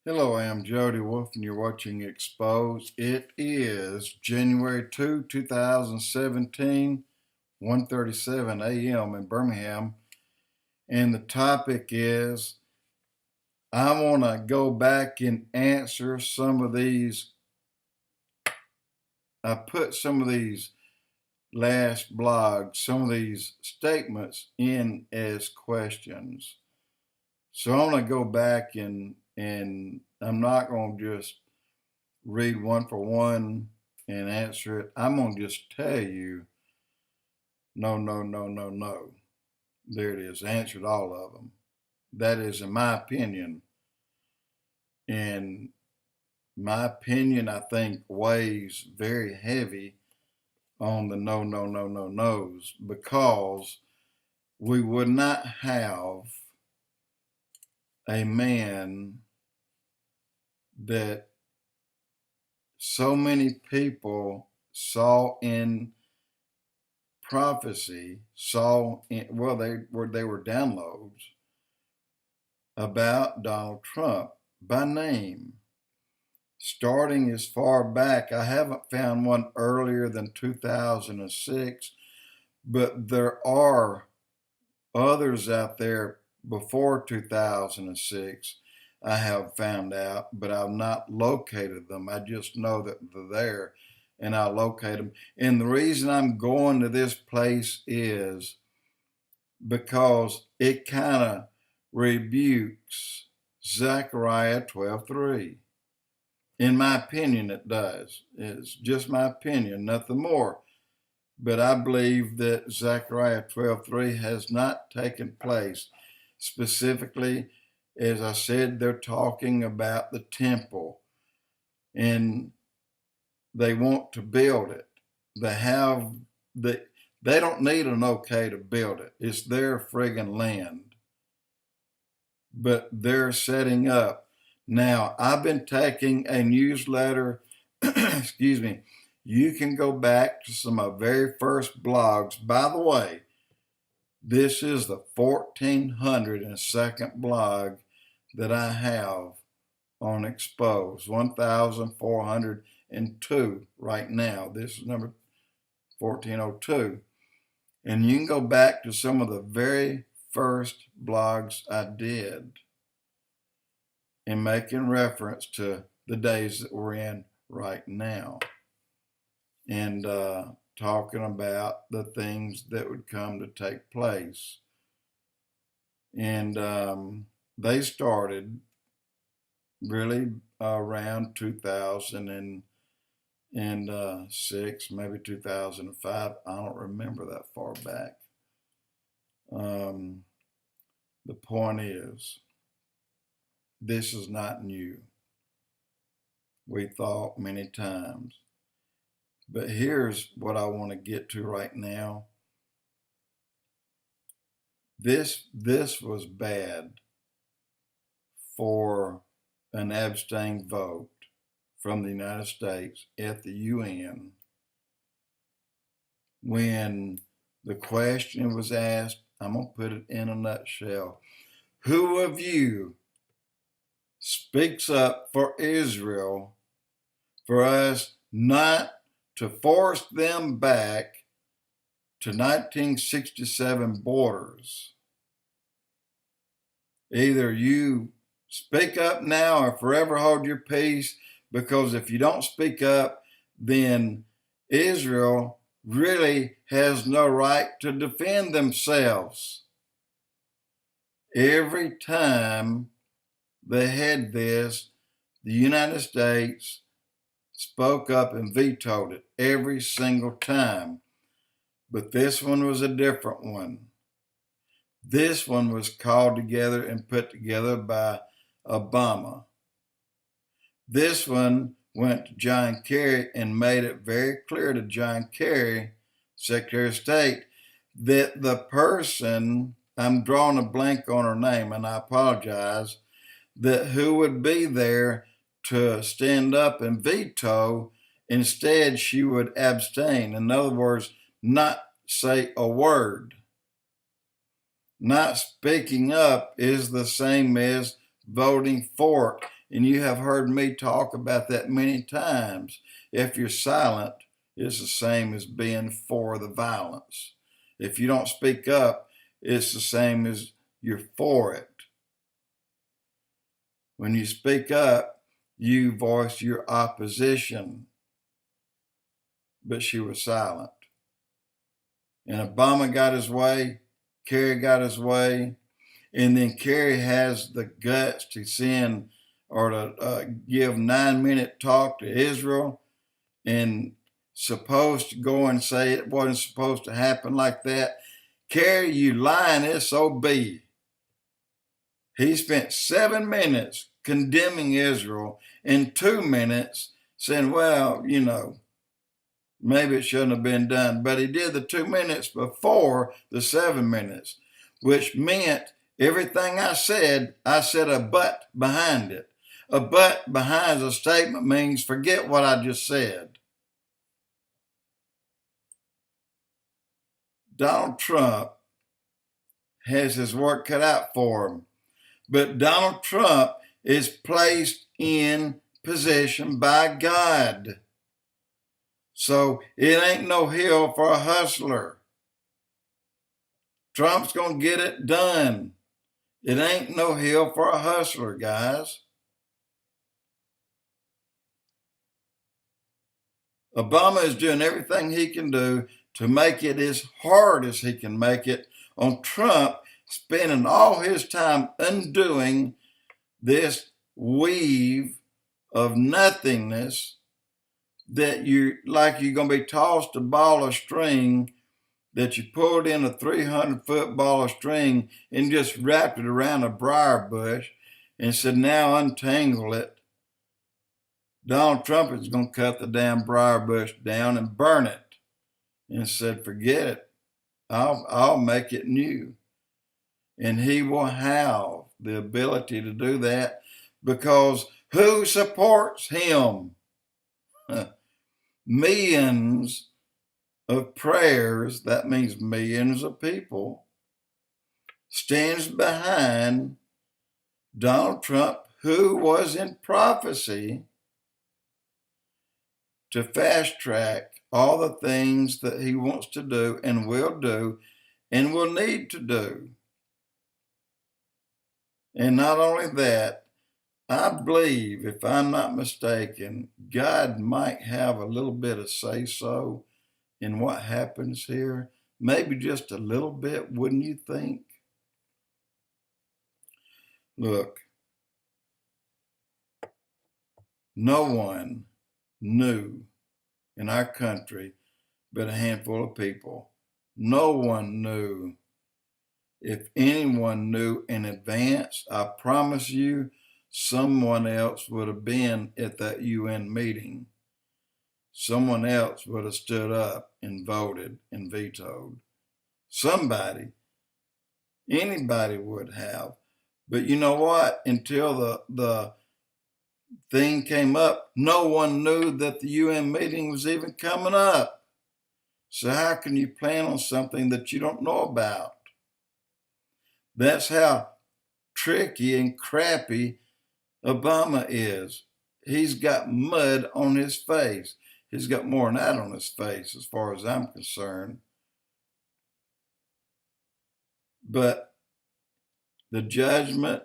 Hello, I am Jody Wolf, and you're watching Expoz. It is January 2017, 1:37 a.m. in Birmingham, and the topic is I want to go back and answer some of these. I put some of these last blogs, some of these statements in as questions. So I want to go back and I'm not going to just read one for one and answer it. I'm going to just tell you no, no, no, no, no. There it is. I answered all of them. That is, in my opinion. And my opinion, I think, weighs very heavy on the no, no, no, no, no's because we would not have a man that so many people saw in prophecy, they were downloads about Donald Trump by name, starting as far back. I haven't found one earlier than 2006, but there are others out there before 2006 I have found out, but I've not located them. I just know that they're there and I'll locate them. And the reason I'm going to this place is because it kind of rebukes Zechariah 12:3. In my opinion, it does. It's just my opinion, nothing more. But I believe that Zechariah 12:3 has not taken place. Specifically, as I said, they're talking about the temple, and they want to build it. They don't need an okay to build it. It's their friggin' land. But they're setting up. Now, I've been taking a newsletter, excuse me, you can go back to some of my very first blogs. By the way, this is the 1402nd blog that I have on Expoz, 1402 right now. This is number 1402. And you can go back to some of the very first blogs I did in making reference to the days that we're in right now and talking about the things that would come to take place. And they started really around 2006, maybe 2005. I don't remember that far back. The point is, this is not new. We thought many times. But here's what I want to get to right now. This was bad for an abstain vote from the United States at the UN when the question was asked. I'm going to put it in a nutshell. Who of you speaks up for Israel for us not to force them back to 1967 borders? Either you speak up now or forever hold your peace, because if you don't speak up, then Israel really has no right to defend themselves. Every time they had this, the United States spoke up and vetoed it every single time. But this one was a different one. This one was called together and put together by Obama. This one went to John Kerry and made it very clear to John Kerry, Secretary of State, that the person, I'm drawing a blank on her name and I apologize, that who would be there to stand up and veto, instead she would abstain. In other words, not say a word. Not speaking up is the same as voting for. And you have heard me talk about that many times. If you're silent, it's the same as being for the violence. If you don't speak up, it's the same as you're for it. When you speak up, you voice your opposition. But she was silent. And Obama got his way, Kerry got his way, and then Kerry has the guts to send or to give 9-minute talk to Israel, and supposed to go and say it wasn't supposed to happen like that. Kerry, you lying SOB. He spent 7 minutes condemning Israel and 2 minutes saying, well, maybe it shouldn't have been done. But he did the 2 minutes before the 7 minutes, which meant everything I said a but behind it. A but behind a statement means forget what I just said. Donald Trump has his work cut out for him. But Donald Trump is placed in position by God. So it ain't no hill for a hustler. Trump's going to get it done. It ain't no hill for a hustler, guys. Obama is doing everything he can do to make it as hard as he can make it on Trump, spending all his time undoing this weave of nothingness that you're going to be tossed a ball of string that you pulled in a 300-foot ball of string and just wrapped it around a briar bush and said, now untangle it. Donald Trump is going to cut the damn briar bush down and burn it, and said, forget it. I'll make it new. And he will have the ability to do that because who supports him? Millions of prayers, that means millions of people, stands behind Donald Trump, who was in prophecy to fast track all the things that he wants to do and will need to do. And not only that, I believe, if I'm not mistaken, God might have a little bit of say-so in what happens here. Maybe just a little bit, wouldn't you think? Look, no one knew in our country but a handful of people. No one knew. If anyone knew in advance, I promise you, someone else would have been at that UN meeting. Someone else would have stood up and voted and vetoed. Somebody, anybody would have. But you know what? Until the thing came up, no one knew that the UN meeting was even coming up. So how can you plan on something that you don't know about? That's how tricky and crappy Obama is. He's got mud on his face. He's got more than that on his face as far as I'm concerned. But the judgment,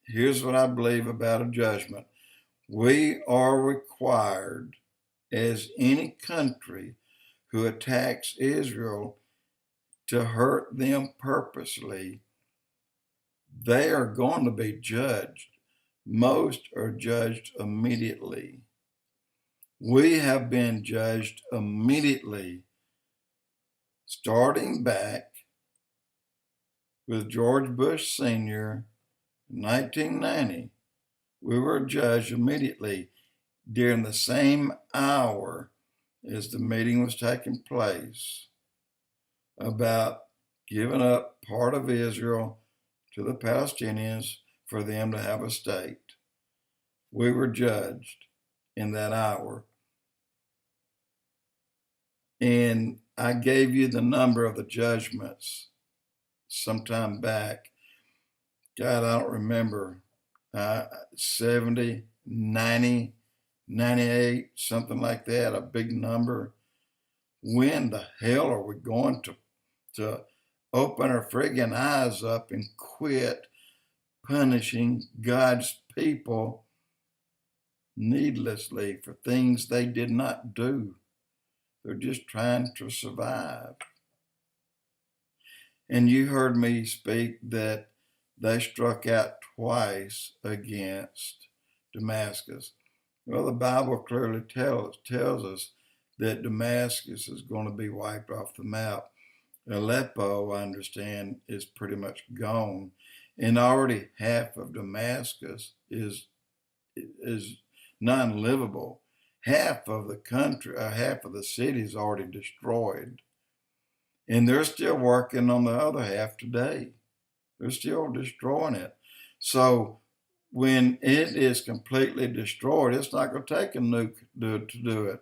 here's what I believe about a judgment. We are required, as any country who attacks Israel, to hurt them purposely. They are going to be judged. Most are judged immediately. We have been judged immediately, starting back with George Bush Sr. in 1990. We were judged immediately during the same hour as the meeting was taking place about giving up part of Israel to the Palestinians for them to have a state. We were judged in that hour. And I gave you the number of the judgments sometime back. God, I don't remember. 70, 90, 98, something like that, a big number. When the hell are we going to open our friggin' eyes up and quit punishing God's people needlessly for things they did not do? They're just trying to survive. And you heard me speak that they struck out twice against Damascus. Well, the Bible clearly tells us that Damascus is going to be wiped off the map. Aleppo, I understand, is pretty much gone. And already half of Damascus is non-livable. Half of the country, half of the city is already destroyed. And they're still working on the other half today. They're still destroying it. So when it is completely destroyed, it's not going to take a nuke to do it.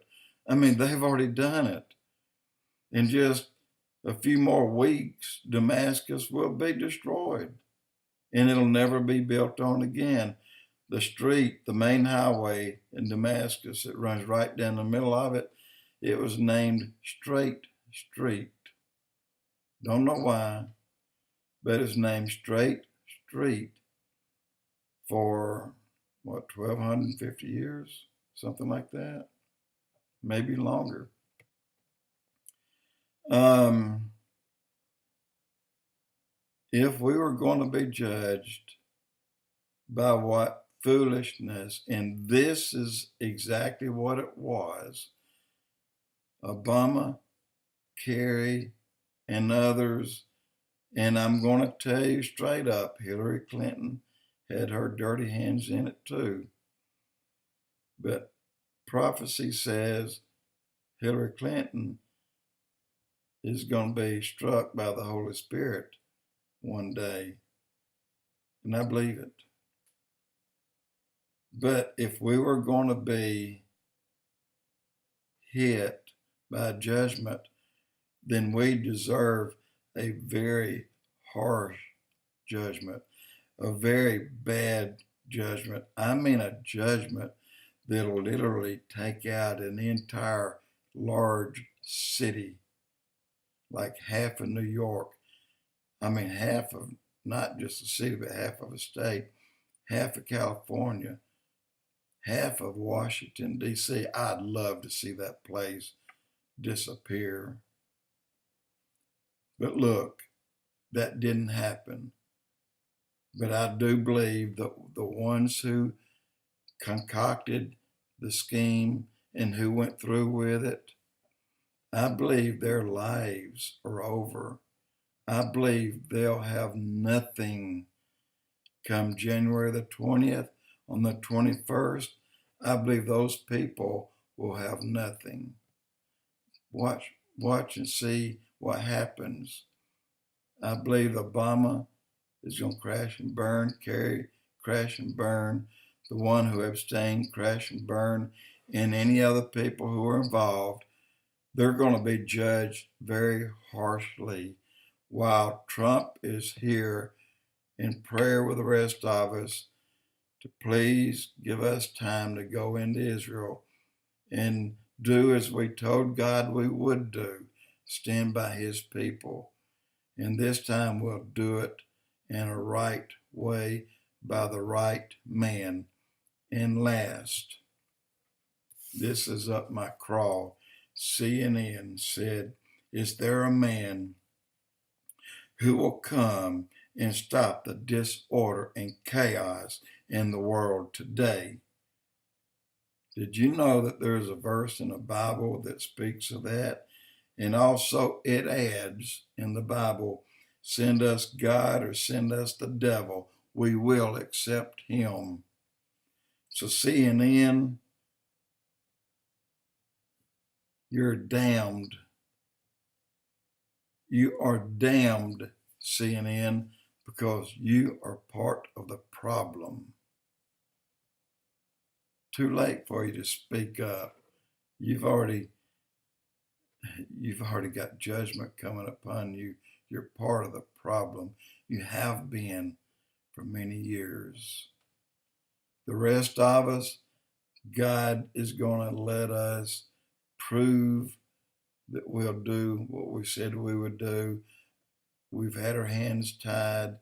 I mean, they've already done it. In just a few more weeks, Damascus will be destroyed. And it'll never be built on again. The street, the main highway in Damascus, it runs right down the middle of it. It was named Straight Street. Don't know why, but it's named Straight Street for, 1,250 years? Something like that. Maybe longer. If we were going to be judged by what foolishness, and this is exactly what it was, Obama, KERRY, and others, and I'm going to tell you straight up, Hillary Clinton had her dirty hands in it too. But prophecy says Hillary Clinton is going to be struck by the Holy Spirit one day. And I believe it. But if we were going to be hit by judgment, then we deserve a very harsh judgment, a very bad judgment. I mean a judgment that'll literally take out an entire large city, like half of New York. I mean half of, not just a city, but half of a state, half of California, half of Washington, D.C. I'd love to see that place disappear. But look, that didn't happen. But I do believe that the ones who concocted the scheme and who went through with it, I believe their lives are over. I believe they'll have nothing come January the 20th. On the 21st, I believe those people will have nothing. Watch and see what happens. I believe Obama is going to crash and burn, KERRY, crash and burn, the one who abstained, crash and burn, and any other people who are involved. They're going to be judged very harshly while Trump is here in prayer with the rest of us to please give us time to go into Israel and do as we told God we would do, stand by his people. And this time we'll do it in a right way by the right man. And last, this is up my crawl. CNN said, is there a man who will come and stop the disorder and chaos in the world today? Did you know that there's a verse in the Bible that speaks of that? And also it adds in the Bible, send us God or send us the devil, we will accept him. So CNN, you're damned. You are damned, CNN, because you are part of the problem. Too late for you to speak up. You've already got judgment coming upon you. You're part of the problem. You have been for many years. The rest of us, God is going to let us prove that we'll do what we said we would do. We've had our hands tied.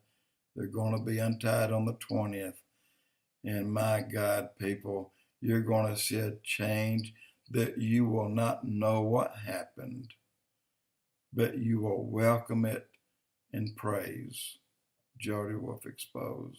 They're going to be untied on the 20th. And my God, people, you're going to see a change that you will not know what happened, but you will welcome it in praise. Jody Wolf Expoz.